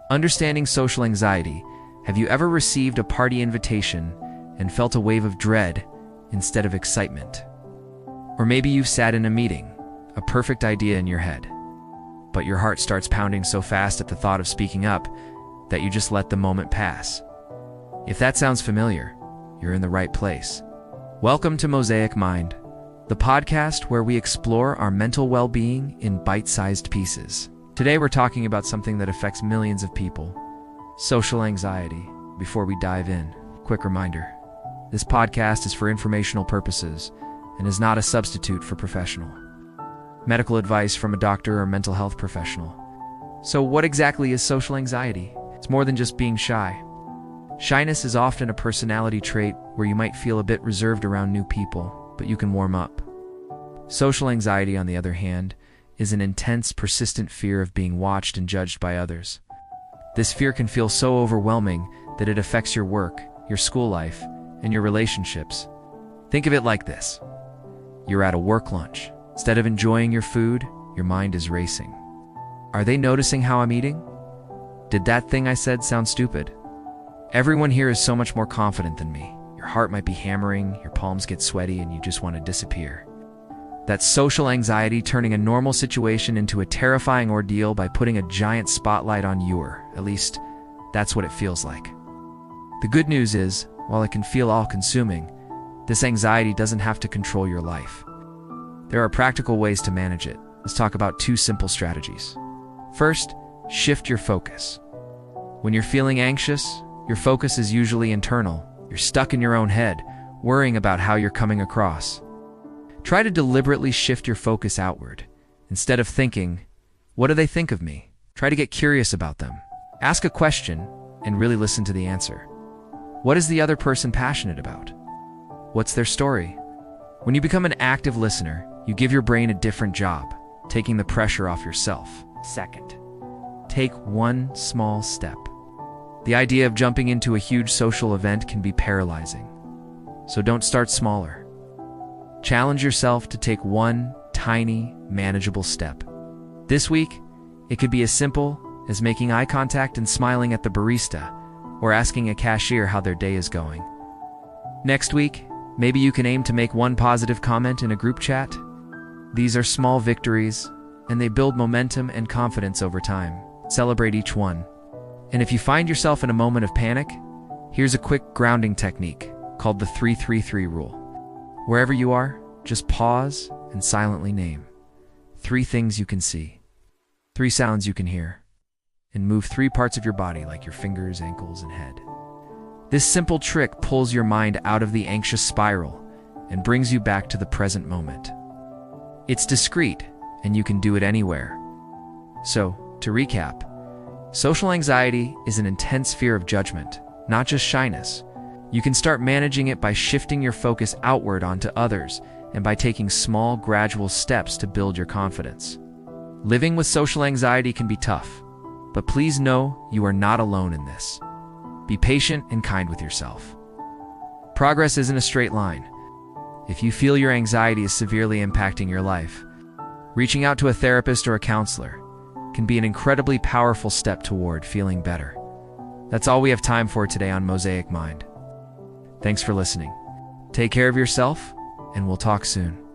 Understanding social anxiety. Have you ever received a party invitation and felt a wave of dread instead of excitement? Or maybe you've sat in a meeting, a perfect idea in your head, but your heart starts pounding so fast at the thought of speaking up that you just let the moment pass. If that sounds familiar, you're in the right place. Welcome to Mosaic Mind, the podcast where we explore our mental well-being in bite-sized pieces. Today we're talking about something that affects millions of people, social anxiety. Before we dive in, quick reminder, this podcast is for informational purposes and is not a substitute for professional medical advice from a doctor or mental health professional. So what exactly is social anxiety? It's more than just being shy. Shyness is often a personality trait where you might feel a bit reserved around new people, but you can warm up. Social anxiety, on the other hand, is an intense, persistent fear of being watched and judged by others. This fear can feel so overwhelming that it affects your work, your school life, and your relationships. Think of it like this. You're at a work lunch. Instead of enjoying your food, your mind is racing. Are they noticing how I'm eating? Did that thing I said sound stupid? Everyone here is so much more confident than me. Your heart might be hammering, your palms get sweaty, and you just want to disappear. That's social anxiety turning a normal situation into a terrifying ordeal by putting a giant spotlight on you, or at least that's what it feels like. The good news is, while it can feel all-consuming, this anxiety doesn't have to control your life. There are practical ways to manage it. Let's talk about 2 simple strategies. First, shift your focus. When you're feeling anxious, your focus is usually internal. You're stuck in your own head, worrying about how you're coming across. Try to deliberately shift your focus outward. Instead of thinking, what do they think of me? Try to get curious about them. Ask a question and really listen to the answer. What is the other person passionate about? What's their story? When you become an active listener, you give your brain a different job, taking the pressure off yourself. Second, take one small step. The idea of jumping into a huge social event can be paralyzing. So don't start smaller. Challenge yourself to take one tiny, manageable step. This week, it could be as simple as making eye contact and smiling at the barista, or asking a cashier how their day is going. Next week, maybe you can aim to make one positive comment in a group chat. These are small victories, and they build momentum and confidence over time. Celebrate each one. And if you find yourself in a moment of panic, here's a quick grounding technique called the 3-3-3 rule. Wherever you are, just pause and silently name 3 things you can see, 3 sounds you can hear, and move 3 parts of your body like your fingers, ankles, and head. This simple trick pulls your mind out of the anxious spiral and brings you back to the present moment. It's discreet, and you can do it anywhere. So, to recap, social anxiety is an intense fear of judgment, not just shyness. You can start managing it by shifting your focus outward onto others and by taking small, gradual steps to build your confidence. Living with social anxiety can be tough, but please know you are not alone in this. Be patient and kind with yourself. Progress isn't a straight line. If you feel your anxiety is severely impacting your life, reaching out to a therapist or a counselor can be an incredibly powerful step toward feeling better. That's all we have time for today on Mosaic Mind. Thanks for listening. Take care of yourself, and we'll talk soon.